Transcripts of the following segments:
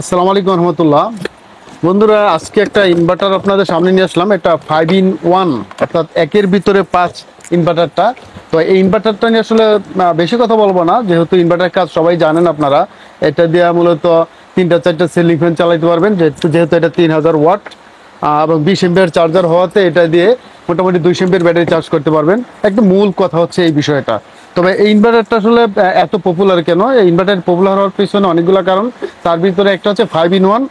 আসসালামু আলাইকুম রহমতুল্লাহ। বন্ধুরা, আজকে একটা ইনভার্টার আপনাদের সামনে নিয়ে আসলাম। এটা 5 in 1, অর্থাৎ একের ভিতরে 5 ইনভার্টারটা। তো এই ইনভার্টারটা নিয়ে আসলে বেশি কথা বলবো না, যেহেতু ইনভার্টারের কাজ সবাই জানেন আপনারা। এটা দিয়ে মূলত 3-4টা সিলিং ফ্যান চালাতে পারবেন, যেহেতু এটা 3000 ওয়াট এবং 20 এমপিয়ার চার্জার হওয়াতে এটা দিয়ে মোটামুটি 200 এমপিয়ার ব্যাটারি চার্জ করতে পারবেন। একদম মূল কথা হচ্ছে এই বিষয়টা। তবে এই ইনভার্টারটা আসলে এত পপুলার কেন? এই ইনভার্টার পপুলার হওয়ার পিছনে অনেকগুলো কারণ। তার ভিতরে একটা হচ্ছে 5 in 1।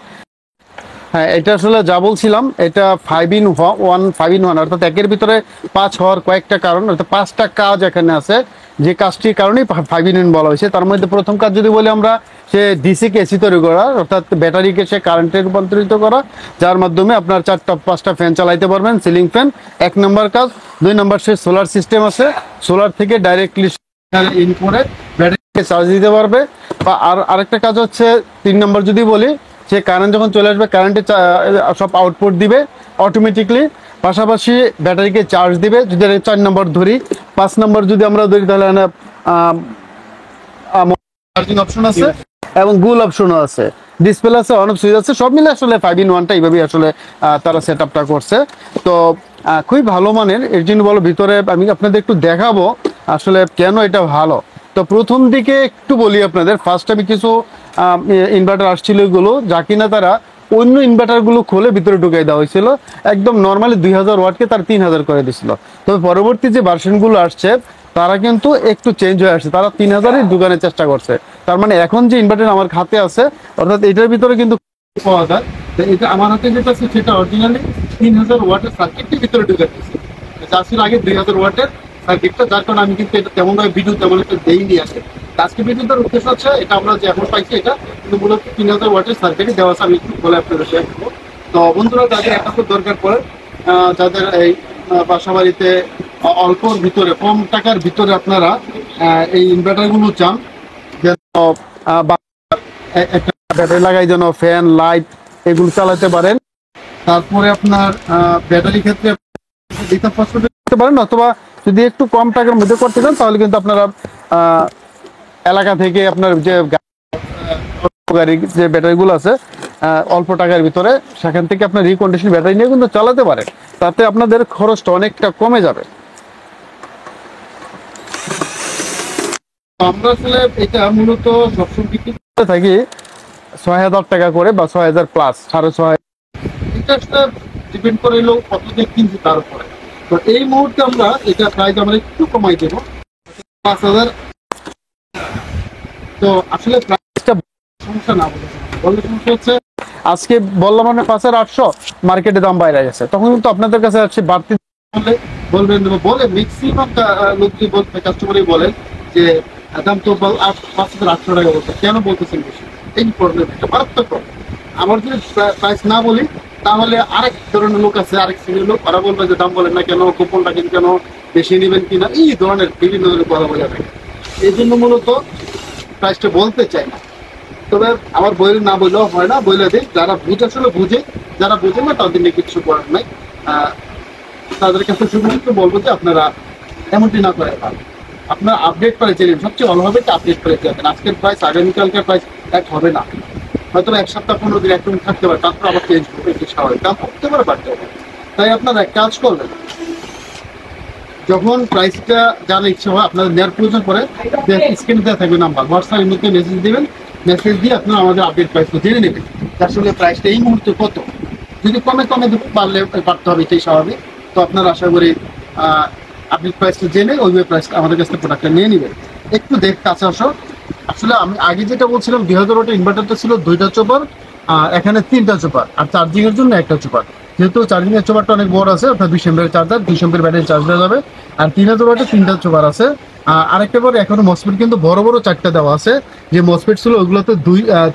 হ্যাঁ, এটা আসলে যা বলছিলাম, এটা 5 in 1, অর্থাৎ একের ভিতরে 5 হওয়ার কয়েকটা কারণ, অর্থাৎ 5টা কাজ এখানে আছে। যে কাজটির কারণেই 5 in 1 বলা হয়েছে। তার মধ্যে প্রথম কাজ যদি বলি আমরা, সে ডিসি কে এসি তৈরি করা, অর্থাৎ ব্যাটারিকে সে কারেন্টে রূপান্তরিত করা, যার মাধ্যমে আপনার 4-5টা ফ্যান চালাইতে পারবেন, সিলিং ফ্যান। 1 নম্বর কাজ। 2 নম্বর, সে সোলার সিস্টেম আছে, সোলার থেকে ডাইরেক্টলি ইন করে ব্যাটারিকে চার্জ দিতে পারবে। বা আরেকটা কাজ হচ্ছে 3 নম্বর যদি বলি, সে কারেন্ট যখন চলে আসবে কারেন্টে সব আউটপুট দিবে অটোমেটিকলি, পাশাপাশি ব্যাটারিকে চার্জ দিবে। যদি 4 নম্বর ধরি, 5 নম্বর যদি আমরা ধরি, তাহলে চার্জিং অপশন আছে এবং গুল অপশনও আছে, ডিসপ্লে আছে, অন অফ সুইচ আছে। সব মিলে আসলে 5 in 1টা এইভাবেই আসলে তারা সেট আপটা করছে। তো খুবই ভালো মানের। এর জন্য বলো, ভিতরে আমি আপনাদের একটু দেখাবো আসলে কেন এটা ভালো। তো প্রথম দিকে একটু বলি আপনাদের, ফার্স্ট আমি কিছু ইনভার্টার আসছিল, এগুলো যা কিনা তারা অন্য ইনভার্টারগুলো খুলে ভিতরে ঢুকিয়ে দেওয়া হয়েছিল। একদম নর্মালি 2000 ওয়াটকে তার 3000 করে দিছিল। তবে পরবর্তী যে ভার্সনগুলো আসছে, তারা কিন্তু একটু চেঞ্জ হয়ে আসছে, তারা 3000-ই ঢুকানোর চেষ্টা করছে। তার মানে এখন যে ইনভার্টার আমার হাতে আছে, অর্থাৎ এটার ভিতরে কিন্তু পাওয়া যায়। তো এটা আমার হাতে যেটা আছে, সেটা অরিজিনালি 3000 ওয়াটের সার্কিটটি ভিতরে ঢুকে দিচ্ছে। যা ছিল আগে 2000 ওয়াটের সার্কিটটা, যার কারণে আমি কিন্তু এটা তেমন ভাবে ভিডিও তেমন একটা দেইনি আছে। আজকে ভিডিওটার উদ্দেশ্য হচ্ছে, এটা আমরা যে এখন পাইছি, এটা কিন্তু মূলত 3000 ওয়াটের সার্কিটে দেওয়া আছে। আমি একটু বলে আপনাদের শেয়ার করবো। তো বন্ধুরা, যাদের একান্ত দরকার পড়ে, যাদের এই বাসা বাড়িতে অল্পর ভিতরে, কম টাকার ভিতরে আপনারা এই ইনভার্টারগুলো চান, যেন একটা ব্যাটারি লাগাই যেন ফ্যান লাইট এগুলো চালাতে পারেন। তারপরে আপনার ব্যাটারি ক্ষেত্রে লিথিয়াম ফসফেট করতে পারেন, অথবা যদি একটু কম টাকার মধ্যে করতে চান, তাহলে কিন্তু আপনারা এলাকা থেকে আপনার যে গাড়ি যে ব্যাটারিগুলো আছে অল্প টাকার ভিতরে, সেখান থেকে আপনার রিকন্ডিশন ব্যাটারি নিয়ে কিন্তু চালাতে পারেন। তাতে আপনাদের খরচটা অনেকটা কমে যাবে। আমরা আসলে এটা মূলত সবসময় বিক্রি করে থাকি 6000 টাকা করে, বা 6000 প্লাস 6.5। এটা আসলে ডিপেন্ড করে এলো কত দিয়ে কিনছি তার উপরে। তো এই মুহূর্তে আমরা এটা প্রাইস আমরা একটু কমাই দেবো, 5000। তো আসলে প্রাইসটা সমস্যা না, বললে সমস্যা হচ্ছে, আজকে বললাম মানে 5800, মার্কেটে দাম বাইরে গেছে, তখন কিন্তু আপনাদের কাছে আসছে বাড়তি বললে বলবেন। বলে ম্যাক্সিমাম লোকই বলতে, কাস্টমারই বলেন যে দাম তো 5800 টাকা বলতে, কেন বলতেছেন বেশি? এই প্রবলেম, একটা মারাত্মক প্রবলেম। আমার যদি প্রাইস না বলি, তাহলে আরেক ধরনের লোক আছে, আরেক শ্রেণীর লোক, ওরা বলবে যে দাম বলেন না কেন, কুপন রাখেন কেন, বেশি নেবেন কিনা, এই ধরনের বিভিন্ন ধরনের কথা বলে থাকে। এই জন্য মূলত প্রাইসটা বলতে চাই না। তবে আমার বই না বললেও হয় না, বইলে দিই। যারা বুঝে আসলে বুঝে, যারা বুঝে না তাদের নিয়ে কিছু করার নাই। তাদের কাছে শুধুমাত্র বলবো যে আপনারা এমনটি না করে ভালো, আপনারা আপডেট করে চেলেন। সবচেয়ে ভালো হবে আপডেট করে যাবেন। আজকের প্রাইস আগামীকালকের প্রাইস এক হবে না, হয়তো 1 সপ্তাহ 15 দিন একদম থাকতে পারে, তারপর আবার চেঞ্জ করবে, এটি স্বাভাবিক। দাম করতে পারে, বাড়তে হবে। তাই আপনারা এক কাজ করবেন, যখন প্রাইসটা জানার ইচ্ছা হয়, আপনাদের নেওয়ার প্রয়োজন পড়ে, স্ক্রিনে দেওয়া থাকবে নাম্বার, হোয়াটসঅ্যাপের মধ্যে মেসেজ দেবেন। মেসেজ দিয়ে আপনারা আমাদের আপডেট প্রাইসটা জেনে নেবেন, আসলে প্রাইসটা এই মুহূর্তে কত। যদি কমে কমে পারলে বাড়তে হবে, এটাই স্বাভাবিক। তো আপনারা আশা করি আপডেট প্রাইসটা জেনে ওইভাবে প্রাইসটা আমাদের কাছ থেকে প্রোডাক্টটা নিয়ে নেবেন। একটু কাছে আসো। আসলে আমি আগে যেটা বলছিলাম, 2000 ওয়াটের ইনভার্টারটা ছিল 2টা চোপার, এখানে 3টা চোপার, আর চার্জিং এর জন্য একটা চোপার। যেহেতু চার্জিং এর চোপারটা অনেক বড় আছে, অর্থাৎ 20 ampere charger, 200 ampere battery charge দেওয়া যাবে। আর 3000 ওয়াটের 3টা চোপার আছে। আরেকটা পরে এখনো মসফেট কিন্তু বড় বড় 4টা দেওয়া আছে। যে মসফেট ছিল ওগুলোতে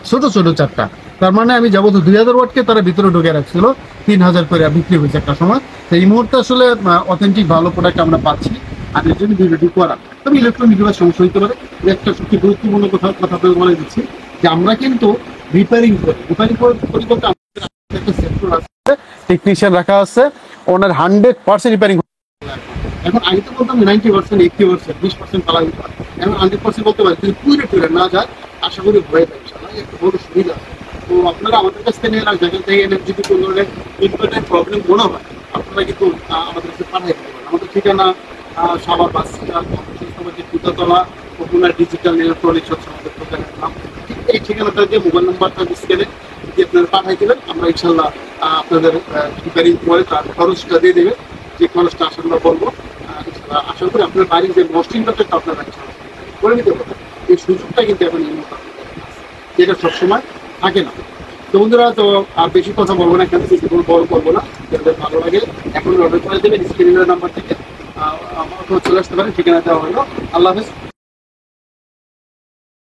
ছোট ছোট 4টা। তার মানে আমি যাবো তো 2000 ওয়াটকে তারা ভিতরে ঢুকে রাখছিল, 3000 করে বিক্রি হয়েছে একটা সময়। তো এই মুহূর্তে আসলে অথেন্টিক ভালো প্রোডাক্ট আমরা পাচ্ছি, আর এর জন্য ভিডিওটি করা। তবে ইলেকট্রনিক ডিভাইস সমস্যা হতে পারে। একটা সবচেয়ে গুরুত্বপূর্ণ কথা বলে দিচ্ছি, যে আমরা কিন্তু রিপেয়ারিং পরিবর্তে আমাদের একটা সেক্টর আছে, টেকনিশিয়ান রাখা আছে, ওনার 100% রিপেয়ারিং। এখন আগে তো বলতাম 90%, 80%, 20% পালা দিতে পারে। এখন 100% বলতে পারি, যদি পুরে না যায়, আশা করি হয়ে যাবে। একটা বড় সুবিধা আছে। তো আপনারা আমাদের কাছ থেকে নিয়ে রাখবেন, যেখান থেকে এনে যদি কোনো ধরনের ইনভার্টার প্রবলেম মনে হয় আপনারা কিন্তু আমাদের কাছে পাঠিয়ে দিতে পারেন। আমাদের ঠিকানা Savar bus stand, Jutatala, popular digital electronics হচ্ছে আমাদের দোকানের নাম। ঠিক এই ঠিকানাটা দিয়ে মোবাইল নাম্বারটা স্ক্যানে দিয়ে আপনারা পাঠিয়ে দেবেন, আমরা ইনশাল্লাহ আপনাদের রিপেয়ারিং করে তার খরচটা দিয়ে দেবে, যে খরচটা আসলে আমরা বলবো। ইনশাল্লাহ আশা করি আপনার বাড়ির যে মোস্ট ইম্পর্টেন্ট আপনারা ইনশাল্লাহ করে নিতে পারবেন। এই সুযোগটা কিন্তু এখন এই মুহূর্তে আপনাদের কাছে আছে, যেটা সবসময় থাকে না। তো বন্ধুরা, তো আর বেশি কথা বলবো না, এখান থেকে কোনো বড় করবো না। যাদের ভালো লাগে এখন অর্ডার করে দেবেন স্ক্রিনের নাম্বার থেকে, আমার চলে আসতে পারেন, ঠিকানা দেওয়া হলো। আল্লাহ হাফেজ।